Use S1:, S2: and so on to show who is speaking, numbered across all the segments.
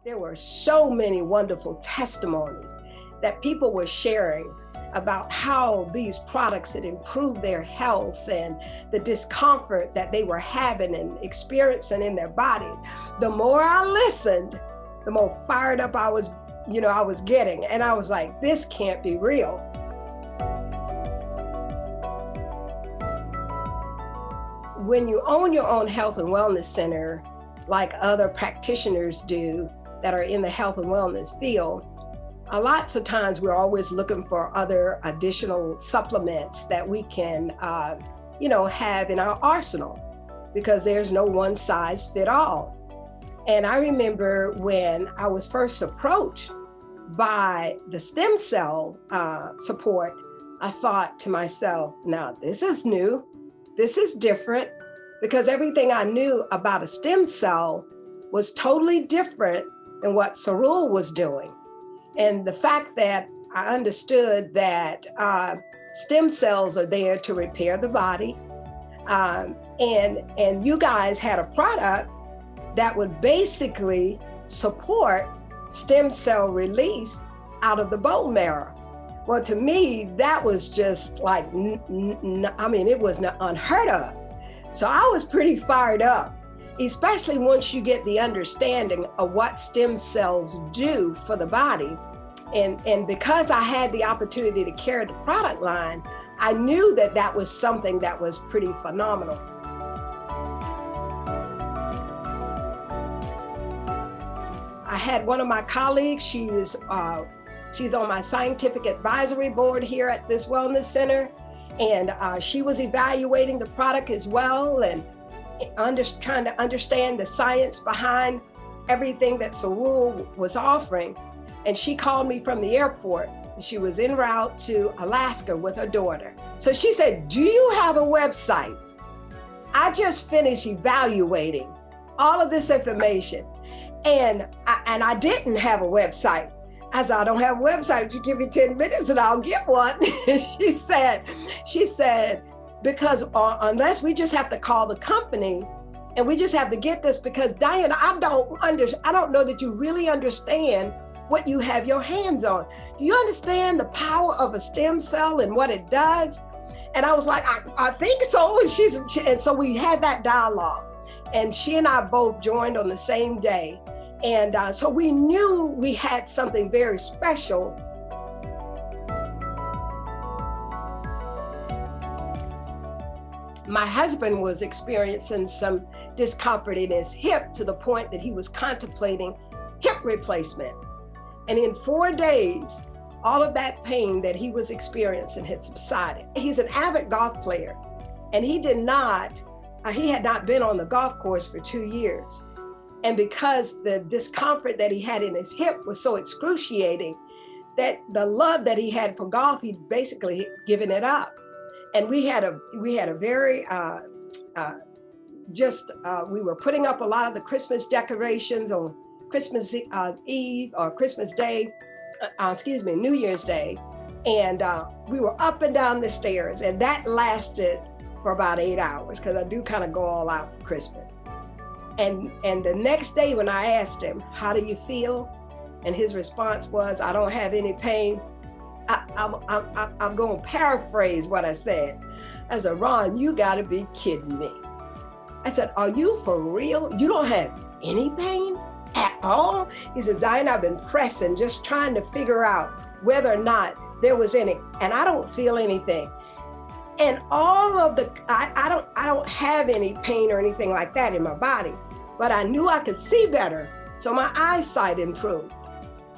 S1: There were so many wonderful testimonies that people were sharing about how these products had improved their health and the discomfort that they were having and experiencing in their body. The more I listened, the more fired up I was getting. And I was like, this can't be real. When you own your own health and wellness center, like other practitioners do that are in the health and wellness field, lots of times we're always looking for other additional supplements that we can, have in our arsenal, because there's no one size fit all. And I remember when I was first approached by the stem cell support, I thought to myself, now this is new, this is different, because everything I knew about a stem cell was totally different than what Cerule was doing. And the fact that I understood that stem cells are there to repair the body, and you guys had a product that would basically support stem cell release out of the bone marrow. Well, to me, that was just like, it was unheard of. So I was pretty fired up, especially once you get the understanding of what stem cells do for the body. And because I had the opportunity to carry the product line, I knew that that was something that was pretty phenomenal. I had one of my colleagues, she's on my scientific advisory board here at this wellness center. And she was evaluating the product as well and trying to understand the science behind everything that Cerule was offering. And she called me from the airport. She was en route to Alaska with her daughter. So she said, do you have a website? I just finished evaluating all of this information. And I didn't have a website. I said, I don't have a website. You give me 10 minutes and I'll get one. She said, because unless we just have to call the company and we just have to get this, because Diane, I don't know that you really understand what you have your hands on. Do you understand the power of a stem cell and what it does? And I was like, I think so. And so we had that dialogue, and she and I both joined on the same day. And so we knew we had something very special. My husband was experiencing some discomfort in his hip to the point that he was contemplating hip replacement. And in 4 days, all of that pain that he was experiencing had subsided. He's an avid golf player, and he had not been on the golf course for 2 years. And because the discomfort that he had in his hip was so excruciating, that the love that he had for golf, he'd basically given it up. And we had a very, we were putting up a lot of the Christmas decorations on Christmas Eve or Christmas Day, New Year's Day. And we were up and down the stairs, and that lasted for about 8 hours, because I do kind of go all out for Christmas. And the next day when I asked him, how do you feel? And his response was, I don't have any pain. I'm going to paraphrase what I said. I said, Ron, you got to be kidding me. I said, are you for real? You don't have any pain at all? He says, Diane, I've been pressing, just trying to figure out whether or not there was any, and I don't feel anything. And all of the, I don't have any pain or anything like that in my body, but I knew I could see better. So my eyesight improved.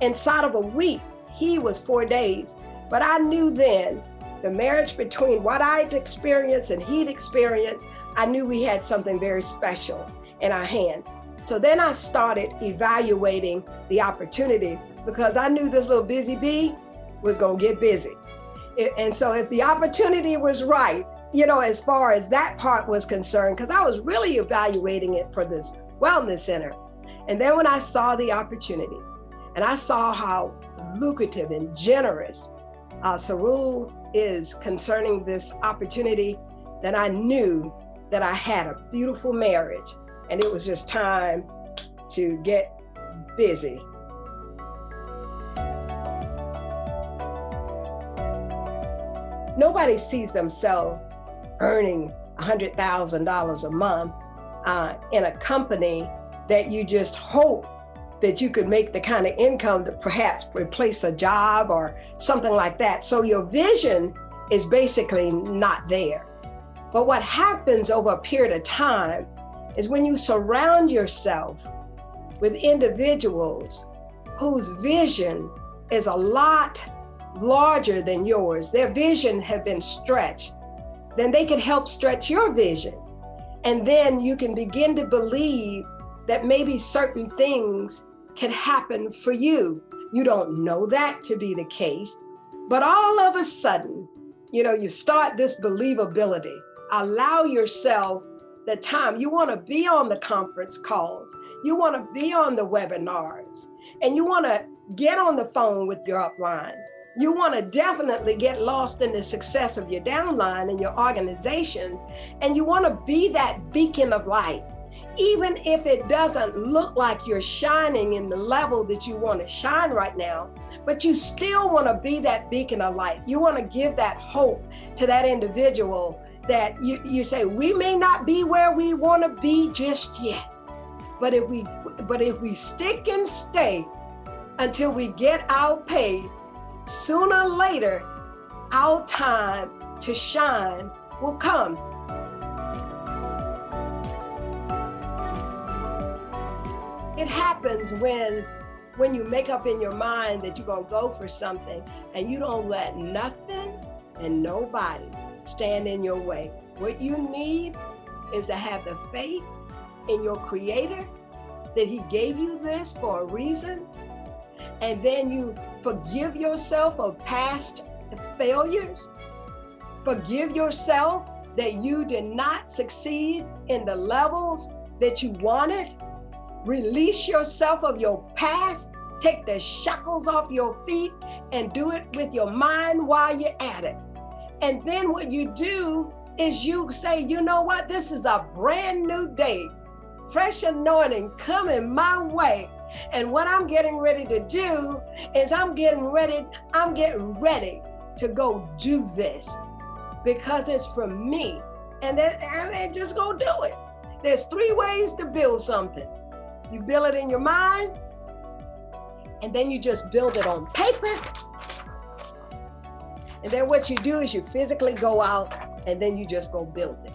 S1: Inside of a week, he was 4 days. But I knew then the marriage between what I'd experienced and he'd experienced, I knew we had something very special in our hands. So then I started evaluating the opportunity, because I knew this little busy bee was gonna get busy. And so if the opportunity was right, as far as that part was concerned, because I was really evaluating it for this wellness center. And then when I saw the opportunity and I saw how lucrative and generous Cerule is concerning this opportunity, then I knew that I had a beautiful marriage, and it was just time to get busy. Nobody sees themselves earning $100,000 a month in a company that you just hope that you could make the kind of income to perhaps replace a job or something like that. So your vision is basically not there. But what happens over a period of time is when you surround yourself with individuals whose vision is a lot larger than yours, their vision have been stretched, then they can help stretch your vision. And then you can begin to believe that maybe certain things can happen for you. You don't know that to be the case, but all of a sudden, you start this believability. Allow yourself the time. You want to be on the conference calls. You want to be on the webinars, and you want to get on the phone with your upline. You want to definitely get lost in the success of your downline and your organization, and you want to be that beacon of light. Even if it doesn't look like you're shining in the level that you want to shine right now, but you still want to be that beacon of light. You want to give that hope to that individual that you say, we may not be where we want to be just yet, but if we stick and stay until we get our pay, sooner or later, our time to shine will come. It happens when you make up in your mind that you're gonna go for something and you don't let nothing and nobody stand in your way. What you need is to have the faith in your Creator that He gave you this for a reason, and then you forgive yourself of past failures. Forgive yourself that you did not succeed in the levels that you wanted. Release yourself of your past. Take the shackles off your feet and do it with your mind while you're at it. And then what you do is you say, you know what? This is a brand new day. Fresh anointing coming my way. And what I'm getting ready to do is I'm getting ready to go do this because it's for me. And then just go do it. There's 3 ways to build something. You build it in your mind, and then you just build it on paper. And then what you do is you physically go out and then you just go build it.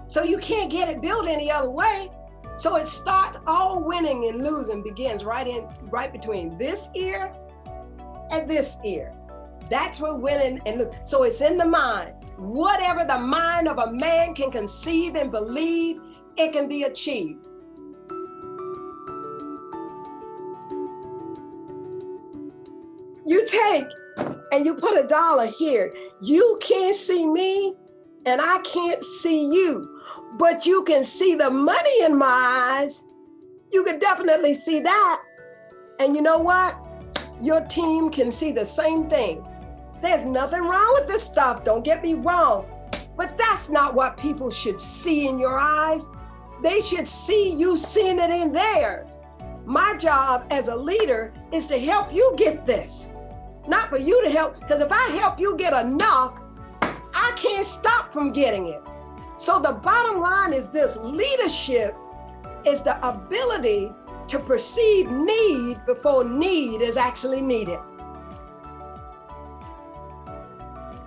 S1: So you can't get it built any other way. So it starts, all winning and losing begins right between this ear and this ear. That's where winning and losing. So it's in the mind. Whatever the mind of a man can conceive and believe, it can be achieved. You take and you put $1 here. You can't see me and I can't see you, but you can see the money in my eyes. You can definitely see that. And you know what? Your team can see the same thing. There's nothing wrong with this stuff, don't get me wrong, but that's not what people should see in your eyes. They should see you seeing it in theirs. My job as a leader is to help you get this. Not for you to help, because if I help you get enough, I can't stop from getting it. So the bottom line is this: leadership is the ability to perceive need before need is actually needed.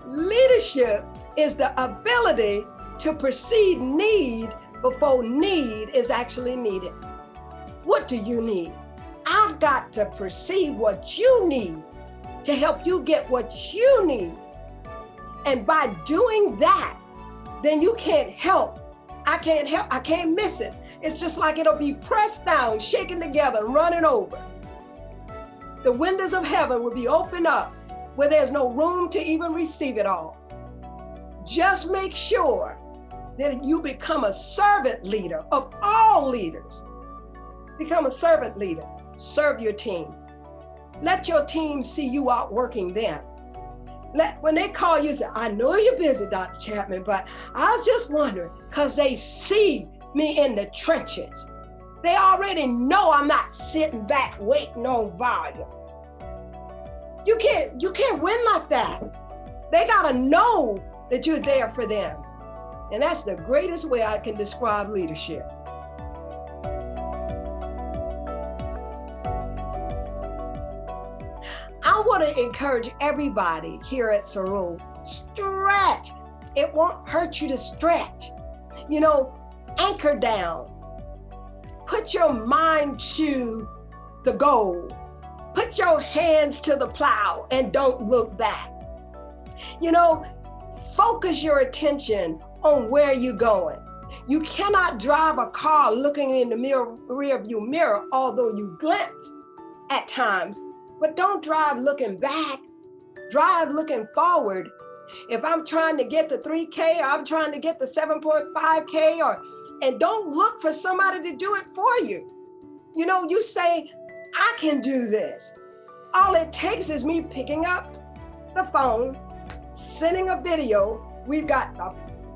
S1: Leadership is the ability to perceive need before need is actually needed. What do you need? I've got to perceive what you need to help you get what you need. And by doing that, then you can't help. I can't miss it. It's just like it'll be pressed down, shaken together, and running over. The windows of heaven will be opened up where there's no room to even receive it all. Just make sure that you become a servant leader of all leaders. Become a servant leader. Serve your team. Let your team see you outworking them. When they call you, say, I know you're busy, Dr. Chapman, but I was just wondering, because they see me in the trenches. They already know I'm not sitting back waiting on volume. You can't win like that. They gotta know that you're there for them. And that's the greatest way I can describe leadership. I want to encourage everybody here at Cerule, stretch. It won't hurt you to stretch. You know, anchor down. Put your mind to the goal. Put your hands to the plow and don't look back. You know, focus your attention on where you're going. You cannot drive a car looking in the rear view mirror, although you glimpse at times, but don't drive looking back. Drive looking forward. If I'm trying to get the 3K, or I'm trying to get the 7.5K, and don't look for somebody to do it for you. You know, you say, I can do this. All it takes is me picking up the phone, sending a video. We've got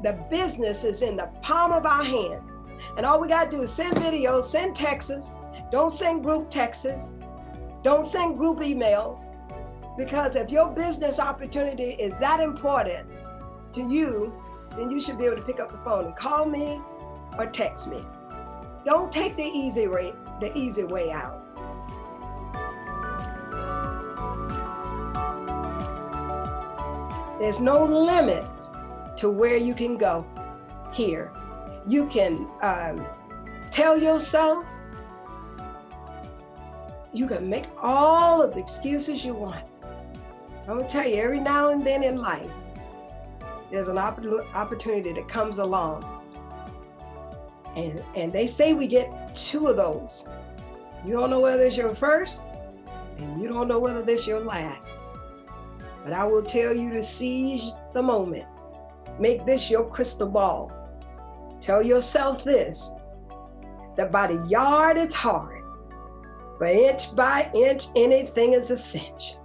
S1: the business is in the palm of our hands. And all we gotta do is send videos, send texts. Don't send group texts. Don't send group emails. Because if your business opportunity is that important to you, then you should be able to pick up the phone and call me or text me. Don't take the easy way out. There's no limit to where you can go here. You can tell yourself, you can make all of the excuses you want. I'm gonna tell you, every now and then in life, there's an opportunity that comes along. And they say we get 2 of those. You don't know whether it's your first, and you don't know whether it's your last. But I will tell you to seize the moment. Make this your crystal ball. Tell yourself this, that by the yard it's hard, but inch by inch, anything is a cinch.